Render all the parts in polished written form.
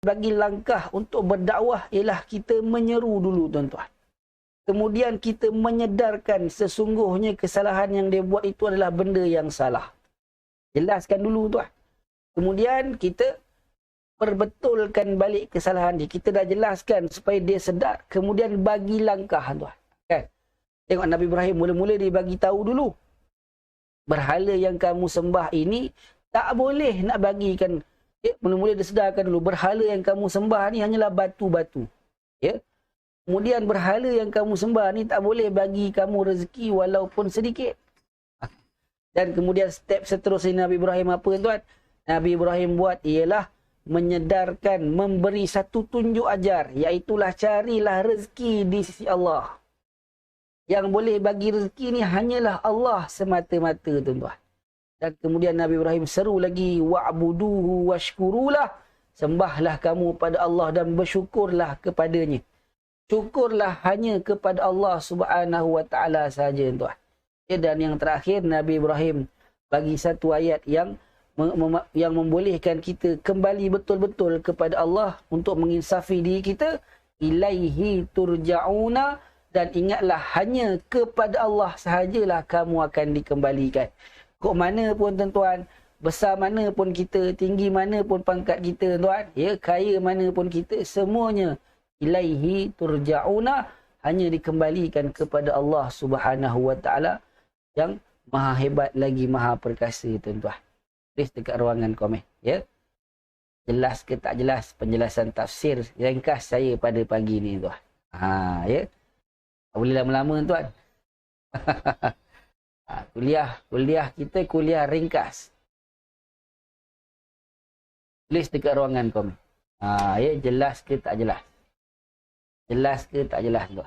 bagi langkah untuk berdakwah ialah kita menyeru dulu tuan-tuan. Kemudian kita menyedarkan sesungguhnya kesalahan yang dia buat itu adalah benda yang salah. Jelaskan dulu tuan. Kemudian kita perbetulkan balik kesalahan dia. Kita dah jelaskan supaya dia sedar. Kemudian bagi langkah tuan. Kan? Tengok Nabi Ibrahim mula-mula dia bagi tahu dulu. Berhala yang kamu sembah ini tak boleh nak bagikan. Mula-mula dia sedarkan dulu. Berhala yang kamu sembah ni hanyalah batu-batu. Ya. Kemudian berhala yang kamu sembah ni tak boleh bagi kamu rezeki walaupun sedikit. Dan kemudian step seterusnya Nabi Ibrahim apa tuan? Nabi Ibrahim buat ialah menyedarkan, memberi satu tunjuk ajar. Iaitulah carilah rezeki di sisi Allah. Yang boleh bagi rezeki ni hanyalah Allah semata-mata tuan-tuan. Dan kemudian Nabi Ibrahim seru lagi, wa'buduhu washkurulah. Sembahlah kamu pada Allah dan bersyukurlah kepadanya. Syukurlah hanya kepada Allah Subhanahu wa taala saja tuan. Dan yang terakhir Nabi Ibrahim bagi satu ayat yang membolehkan kita kembali betul-betul kepada Allah untuk menginsafi diri kita. Ilaihi turja'una, dan ingatlah hanya kepada Allah sahajalah kamu akan dikembalikan. Kok mana pun tuan-tuan, besar mana pun kita, tinggi mana pun pangkat kita tuan, ya, kaya mana pun kita, semuanya ilaihi turja'una, hanya dikembalikan kepada Allah Subhanahu wa taala yang maha hebat lagi maha perkasa tuan-tuan. Tulis dekat ruangan komen, ya. Jelas ke tak jelas penjelasan tafsir ringkas saya pada pagi ni tuan. Ya. Tak boleh lama-lama tuan. Kuliah kita kuliah ringkas. Tulis dekat ruangan komen. Ya, jelas ke tak jelas? Jelas ke tak jelas tuan?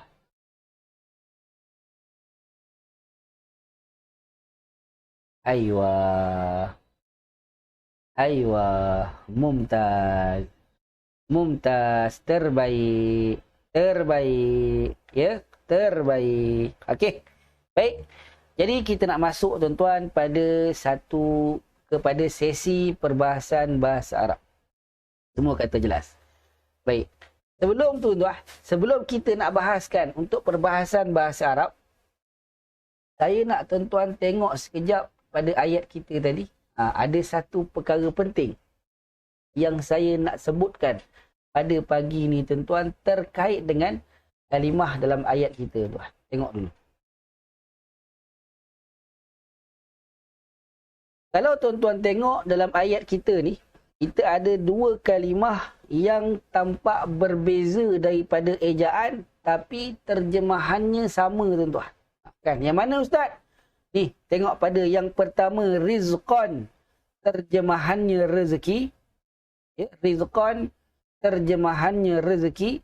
Aywa, mumtaz. Mumtaz, terbaik. Ya, terbaik. Okey. Baik. Jadi kita nak masuk tuan-tuan kepada sesi perbahasan bahasa Arab. Semua kata jelas. Baik. Sebelum kita nak bahaskan untuk perbahasan bahasa Arab, saya nak tuan-tuan tengok sekejap pada ayat kita tadi. Ada satu perkara penting yang saya nak sebutkan pada pagi ni tuan-tuan terkait dengan kalimah dalam ayat kita tuan. Tengok dulu. Kalau tuan-tuan tengok dalam ayat kita ni, kita ada dua kalimah yang tampak berbeza daripada ejaan, tapi terjemahannya sama tuan-tuan. Kan? Yang mana ustaz? Ni, tengok pada yang pertama, rizqan, terjemahannya rezeki. Ya, rizqan, terjemahannya rezeki.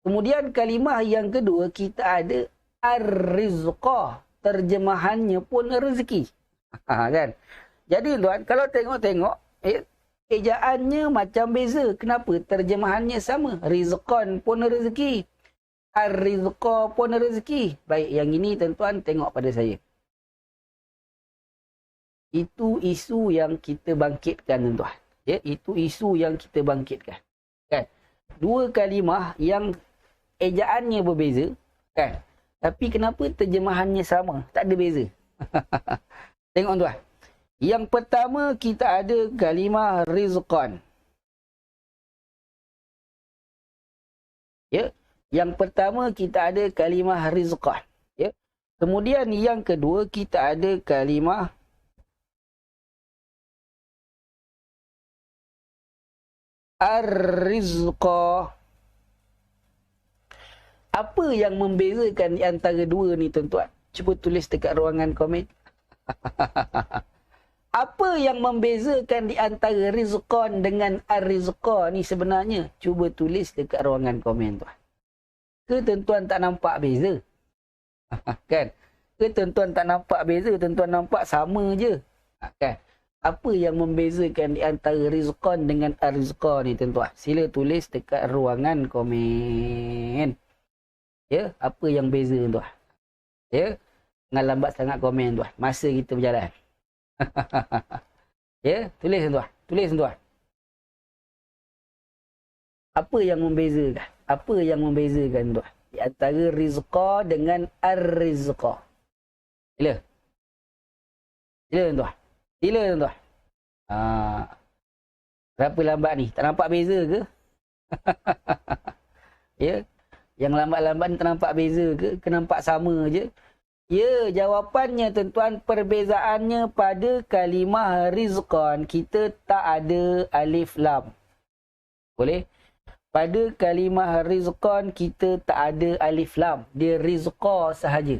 Kemudian kalimah yang kedua, kita ada ar-rizqah, terjemahannya pun rezeki. Kan? Jadi tuan, kalau tengok-tengok, ejaannya macam beza. Kenapa? Terjemahannya sama. Rizqan pun rezeki. Ar-rizqah pun rezeki. Baik, yang ini tuan-tuan tengok pada saya. Itu isu yang kita bangkitkan tuan-tuan. Ya, itu isu yang kita bangkitkan. Kan? Dua kalimah yang ejaannya berbeza. Kan? Tapi kenapa terjemahannya sama? Tak ada beza. Tengok tuan. Yang pertama kita ada kalimah rizqan. Ya. Yang pertama kita ada kalimah rizqan. Ya. Kemudian yang kedua kita ada kalimah ar-rizqah. Apa yang membezakan di antara dua ni tuan-tuan? Cuba tulis dekat ruangan komen. Apa yang membezakan di antara rizqan dengan ar-rizqah ni sebenarnya? Cuba tulis dekat ruangan komen tuan. Ke tuan-tuan tak nampak beza? Kan? Ke tuan-tuan tak nampak beza? Tuan-tuan nampak sama je. Kan? Apa yang membezakan di antara rizqan dengan ar-rizqah ni tuan-tuan? Sila tulis dekat ruangan komen. Ya, apa yang beza tuan? Ya, jangan lambat sangat komen tuan. Masa kita berjalan. Ya, tulis tuan. Tulis tuan. Apa yang membezakan? Apa yang membezakan tuan? Di antara rizqa dengan ar-rizqa. Sila. Sila tuan. Sila tuan. Berapa lambat ni? Tak nampak beza ke? Ya. Yang lambat-lambat ni tak nampak beza ke? Nampak sama je? Ya, jawapannya tuan-tuan, perbezaannya pada kalimah rizqan, kita tak ada alif lam. Boleh? Pada kalimah rizqan, kita tak ada alif lam. Dia rizqa sahaja.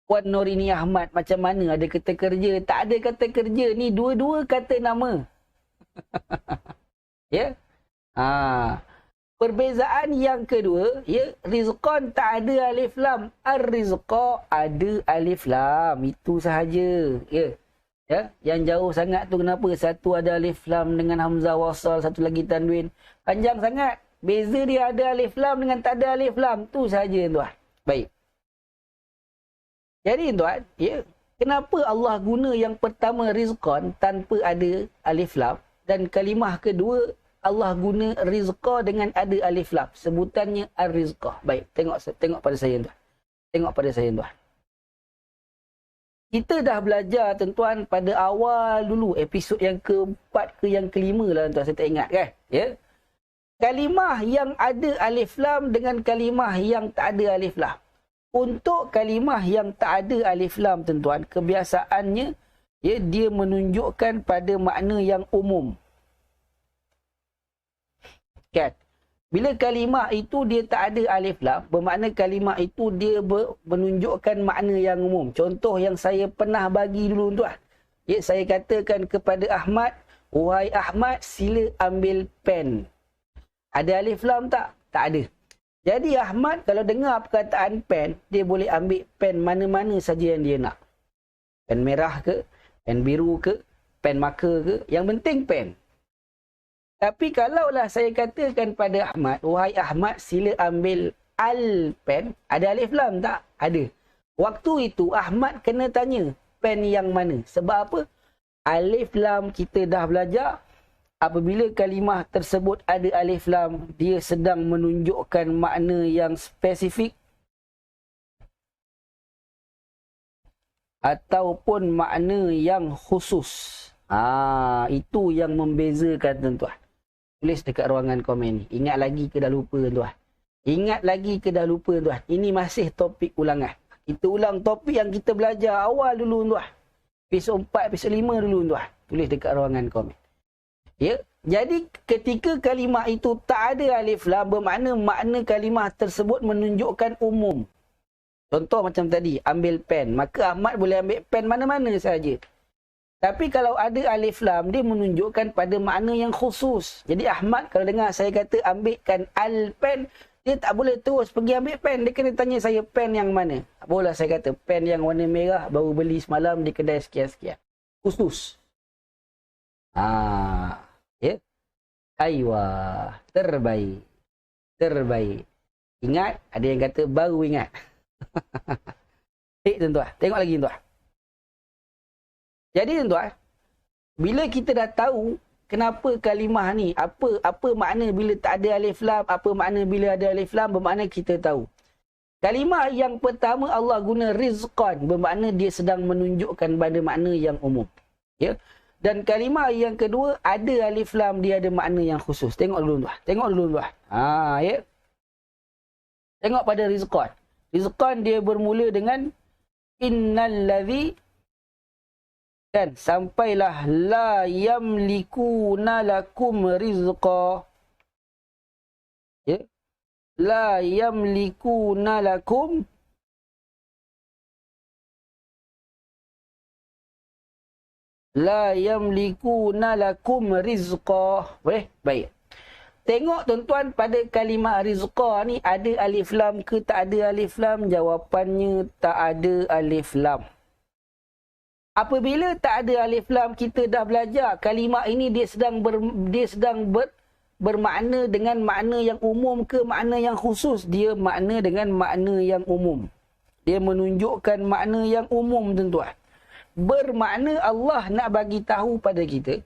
Puan Norini Ahmad, macam mana ada kata kerja? Tak ada kata kerja. Ni dua-dua kata nama. Ya? Perbezaan yang kedua, ya, rizqan tak ada alif lam. Ar-rizqa ada alif lam. Itu sahaja. Ya. Ya, yang jauh sangat tu kenapa? Satu ada alif lam dengan hamzah wasal, satu lagi tanwin. Panjang sangat. Beza dia ada alif lam dengan tak ada alif lam. Tu sahaja tuan. Baik. Jadi tuan, ya, kenapa Allah guna yang pertama rizqan tanpa ada alif lam, dan kalimah kedua Allah guna rizqa dengan ada alif lam. Sebutannya ar-rizqah. Baik, tengok pada saya tuan. Tengok pada saya tuan. Kita dah belajar tuan-tuan pada awal dulu, episod yang keempat ke yang kelima lah tuan, saya tak ingat kan. Ya. Kalimah yang ada alif lam dengan kalimah yang tak ada alif lam. Untuk kalimah yang tak ada alif lam tuan-tuan, kebiasaannya ya, dia menunjukkan pada makna yang umum. Kan? Bila kalimah itu dia tak ada alif lam, bermakna kalimah itu dia menunjukkan makna yang umum. Contoh yang saya pernah bagi dulu tuan. Ya, saya katakan kepada Ahmad, "Wahai Ahmad, sila ambil pen." Ada alif lam tak? Tak ada. Jadi Ahmad kalau dengar perkataan pen, dia boleh ambil pen mana-mana saja yang dia nak. Pen merah ke, pen biru ke, pen marker ke, yang penting pen. Tapi kalaulah saya katakan pada Ahmad, "Wahai Ahmad, sila ambil al-pen." Ada alif lam tak? Ada. Waktu itu Ahmad kena tanya, pen yang mana? Sebab apa? Alif lam kita dah belajar. Apabila kalimah tersebut ada alif lam, dia sedang menunjukkan makna yang spesifik ataupun makna yang khusus. Itu yang membezakan tuan-tuan. Tulis dekat ruangan komen ni. Ingat lagi ke dah lupa tuan? Ingat lagi ke dah lupa tuan? Ini masih topik ulangan. Kita ulang topik yang kita belajar awal dulu tuan. Episod 4, episod 5 dulu tuan. Tulis dekat ruangan komen. Ya, jadi ketika kalimah itu tak ada alif lam, bermakna makna kalimah tersebut menunjukkan umum. Contoh macam tadi, ambil pen. Maka Ahmad boleh ambil pen mana-mana saja. Tapi kalau ada alif lam, dia menunjukkan pada makna yang khusus. Jadi Ahmad kalau dengar saya kata ambilkan al-pen, dia tak boleh terus pergi ambil pen. Dia kena tanya saya pen yang mana. Boleh saya kata pen yang warna merah, baru beli semalam di kedai sekian-sekian. Khusus. Ya. Aywa. Terbaik. Terbaik. Ingat, ada yang kata baru ingat. Baik tuan-tuan. Tengok lagi tuan. Jadi tuan-tuan, bila kita dah tahu kenapa kalimah ni, apa makna bila tak ada alif lam, apa makna bila ada alif lam, bermakna kita tahu. Kalimah yang pertama Allah guna rizqan, bermakna dia sedang menunjukkan pada makna yang umum. Ya. Dan kalimah yang kedua ada alif lam, dia ada makna yang khusus. Tengok dulu tuan. Tengok dulu tuan. Ya. Tengok pada rizqan. Rizqan dia bermula dengan innalladzi, kan, sampailah la yamlikuna lakum rizqa. Ya. La yamlikuna lakum rizqa. Boleh? Baik. Tengok tuan-tuan pada kalimah rizqa ni ada alif lam ke tak ada alif lam? Jawapannya tak ada alif lam. Apabila tak ada alif lam, kita dah belajar kalimah ini dia sedang bermakna dengan makna yang umum ke makna yang khusus? Dia makna dengan makna yang umum. Dia menunjukkan makna yang umum tuan-tuan. Bermakna Allah nak bagi tahu pada kita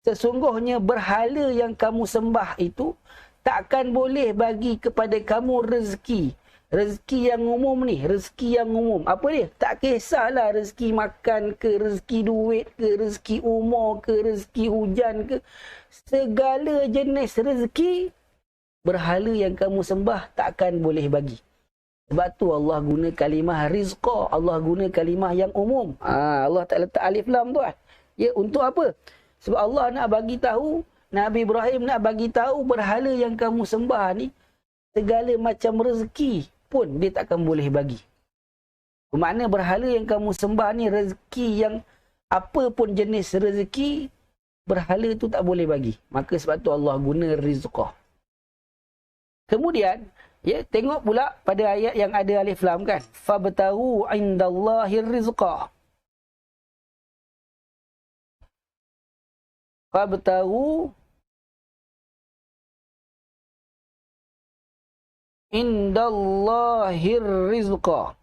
Sesungguhnya berhala yang kamu sembah itu takkan boleh bagi kepada kamu rezeki. Rezeki yang umum ni, rezeki yang umum. Apa dia? Tak kisahlah rezeki makan ke, rezeki duit ke, rezeki umur ke, rezeki hujan ke. Segala jenis rezeki, berhala yang kamu sembah takkan boleh bagi. Sebab tu Allah guna kalimah rizqa. Allah guna kalimah yang umum. Allah tak letak alif lam tu kan. Ya, untuk apa? Sebab Allah nak bagi tahu, Nabi Ibrahim nak bagi tahu berhala yang kamu sembah ni, segala macam rezeki pun dia takkan boleh bagi. Bermakna berhala yang kamu sembah ni rezeki yang apa pun jenis rezeki, berhala tu tak boleh bagi. Maka sebab tu Allah guna rizqah. Kemudian, ya, tengok pula pada ayat yang ada alif lam kan. Fabtahu indallahir rizqah. Fabtahu indallahir rizqah.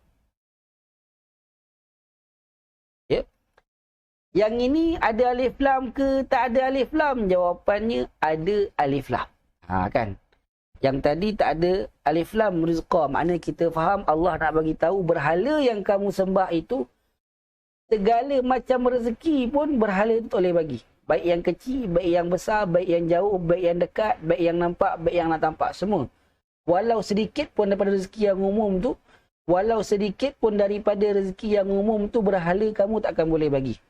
Ya. Yang ini ada alif lam ke tak ada alif lam? Jawapannya ada alif lam. Kan? Yang tadi tak ada alif lam rizqah. Maknanya kita faham Allah nak bagi tahu berhala yang kamu sembah itu segala macam rezeki pun berhala itu tak boleh bagi. Baik yang kecil, baik yang besar, baik yang jauh, baik yang dekat, baik yang nampak, baik yang nak tampak, semua. Walau sedikit pun daripada rezeki yang umum tu, walau sedikit pun daripada rezeki yang umum tu, berhala kamu takkan boleh bagi.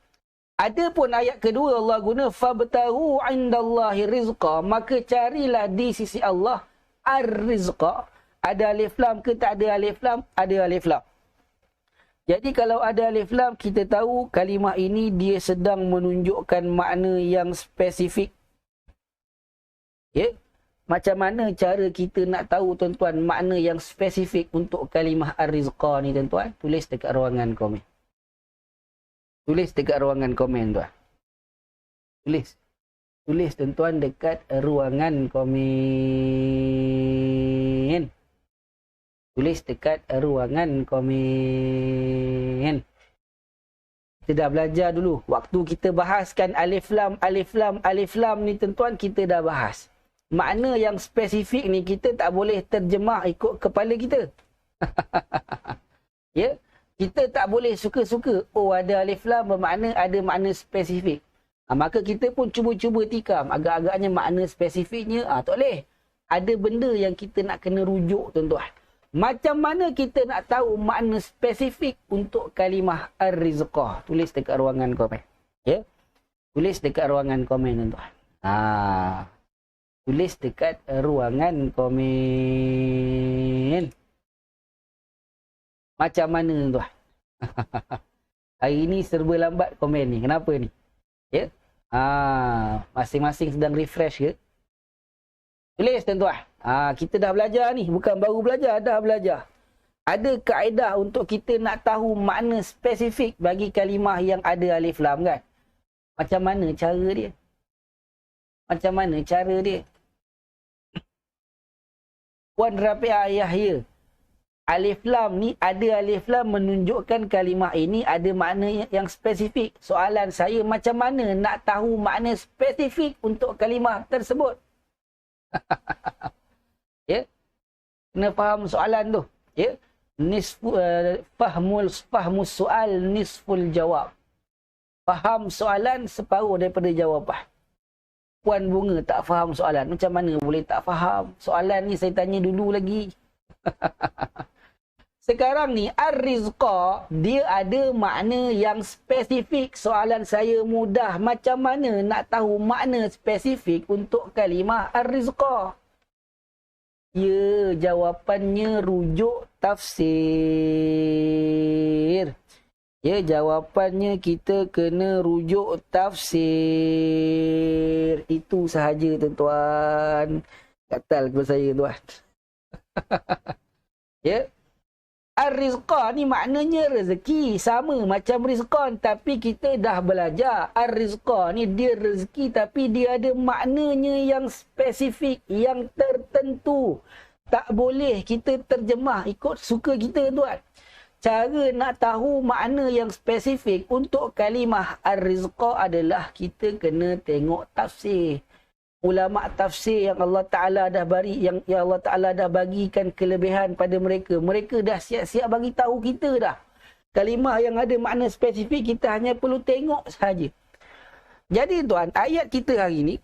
Ada pun ayat kedua Allah guna fabtahu indallahi rizqa, maka carilah di sisi Allah ar-rizqa. Ada alif lam ke tak ada alif lam? Ada alif lam. Jadi kalau ada alif lam, kita tahu kalimah ini dia sedang menunjukkan makna yang spesifik. Ya? Macam mana cara kita nak tahu tuan-tuan makna yang spesifik untuk kalimah ar-rizqa ni tuan-tuan? Tulis dekat ruangan komen. Tulis dekat ruangan komen tuan. Tulis. Tulis tuan-tuan dekat ruangan komen. Tulis dekat ruangan komen. Kita dah belajar dulu. Waktu kita bahaskan alif lam ni tuan-tuan, kita dah bahas. Makna yang spesifik ni kita tak boleh terjemah ikut kepala kita. Ya, kita tak boleh suka-suka. Oh, ada alif lam bermakna ada makna spesifik. Maka kita pun cuba-cuba tikam. Agak-agaknya makna spesifiknya, tak boleh. Ada benda yang kita nak kena rujuk tuan-tuan. Macam mana kita nak tahu makna spesifik untuk kalimah ar-rizqah? Tulis dekat ruangan komen. Ya, tulis dekat ruangan komen tuan-tuan. Tulis dekat ruangan komen. Macam mana tuan? Hari ni serba lambat komen ni. Kenapa ni? Ya? Masing-masing sedang refresh ke? Tulis tuan-tuan. Kita dah belajar ni. Bukan baru belajar, dah belajar. Ada kaedah untuk kita nak tahu makna spesifik bagi kalimah yang ada alif lam kan? Macam mana cara dia? Macam mana cara dia? Puan Rafi'ah Yahya, alif lam ni, ada alif lam menunjukkan kalimah ini ada makna yang spesifik. Soalan saya, macam mana nak tahu makna spesifik untuk kalimah tersebut? Ya, kena faham soalan tu. Ya, fahmus soal nisful jawab. Faham soalan separuh daripada jawapan. Puan Bunga tak faham soalan. Macam mana boleh tak faham? Soalan ni saya tanya dulu lagi. Sekarang ni, ar-rizqa, dia ada makna yang spesifik. Soalan saya mudah. Macam mana nak tahu makna spesifik untuk kalimah ar-rizqa? Ya, jawapannya rujuk tafsir. Ya, jawapannya kita kena rujuk tafsir. Itu sahaja tuan-tuan. Katal kepada saya tuan. Ya. Ar-rizqa ni maknanya rezeki. Sama macam rizqan. Tapi kita dah belajar. Ar-rizqa ni dia rezeki. Tapi dia ada maknanya yang spesifik. Yang tertentu. Tak boleh kita terjemah ikut suka kita tuan. cara nak tahu makna yang spesifik untuk kalimah ar-rizqa adalah kita kena tengok tafsir. Ulama tafsir yang Allah Ta'ala dah bagi, yang Allah Ta'ala dah bagikan kelebihan pada mereka. Mereka dah siap-siap bagi tahu kita dah. Kalimah yang ada makna spesifik, kita hanya perlu tengok sahaja. Jadi tuan, ayat kita hari ini,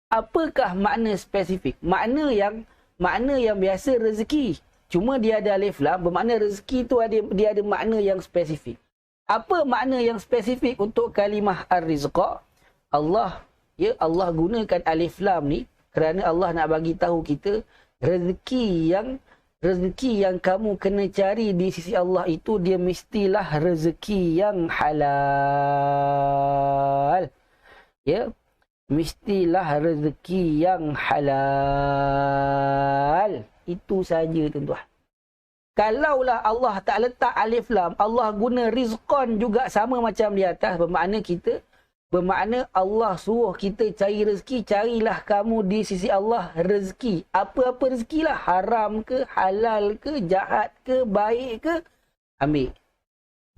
apakah makna spesifik? Makna yang biasa rezeki. Cuma dia ada alif lam, bermakna rezeki tu dia ada makna yang spesifik. Apa makna yang spesifik untuk kalimah ar-rizqa? Allah gunakan alif lam ni kerana Allah nak bagi tahu kita rezeki yang kamu kena cari di sisi Allah itu dia mestilah rezeki yang halal. Ya, mestilah rezeki yang halal. Itu saja tuan-tuan. Kalaulah Allah tak letak alif lam, Allah guna rizqan juga sama macam di atas, bermakna Allah suruh kita cari rezeki, carilah kamu di sisi Allah rezeki. Apa-apa rezeki lah, haram ke, halal ke, jahat ke, baik ke, ambil.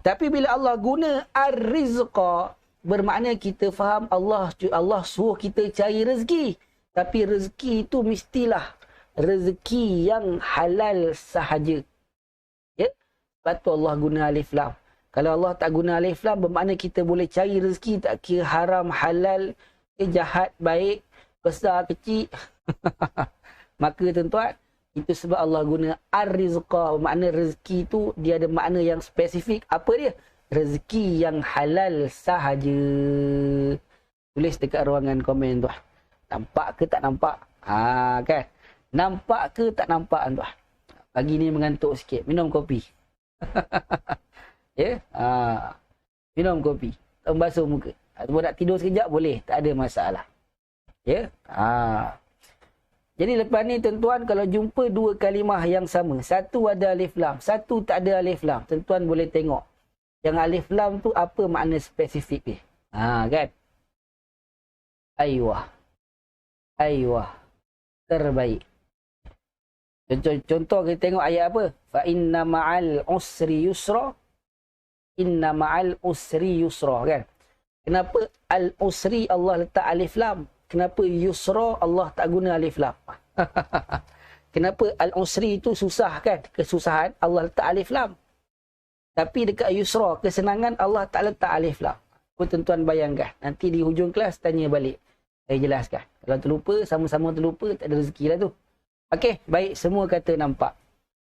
Tapi bila Allah guna ar-rizqa, bermakna kita faham Allah suruh kita cari rezeki. Tapi rezeki itu mestilah rezeki yang halal sahaja. Ya? Sebab tu Allah guna alif lam. Kalau Allah tak guna alif lam, bermakna kita boleh cari rezeki tak kira haram, halal, jahat, baik, besar, kecil. Maka tuan-tuan, itu sebab Allah guna ar-rizqa. Bermakna rezeki tu dia ada makna yang spesifik. Apa dia? Rezeki yang halal sahaja. Tulis dekat ruangan komen tuan. Nampak ke tak nampak? Kan? Nampak ke tak nampak tuan? Pagi ni mengantuk sikit. Minum kopi. Ya, minum kopi, basuh muka. Atau nak tidur sekejap boleh, tak ada masalah. Ya, jadi lepas ni tuan-tuan, kalau jumpa dua kalimah yang sama, satu ada alif lam, satu tak ada alif lam, tuan-tuan boleh tengok yang alif lam tu apa makna spesifik dia. Kan? Aywah, terbaik. Contoh kita tengok ayat apa? Fa inna ma'al usri yusra. Inna ma'al usri yusra, kan? Kenapa al-usri Allah letak alif lam? Kenapa yusra Allah tak guna alif lam? Kenapa al-usri itu susah, kan? Kesusahan Allah letak alif lam. Tapi dekat yusra, kesenangan Allah tak letak alif lam. Tuan-tuan bayangkan. Nanti di hujung kelas tanya balik. Saya jelaskan. Kalau terlupa, sama-sama terlupa, tak ada rezeki lah tu. Okey, baik. Semua kata nampak.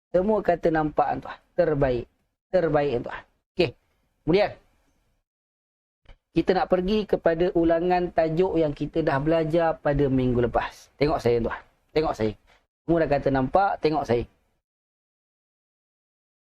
Semua kata nampak, tuan. Terbaik. Terbaik, tuan. Okey, kemudian kita nak pergi kepada ulangan tajuk yang kita dah belajar pada minggu lepas. Tengok saya tuan. Tengok saya. Semua dah kata nampak, tengok saya.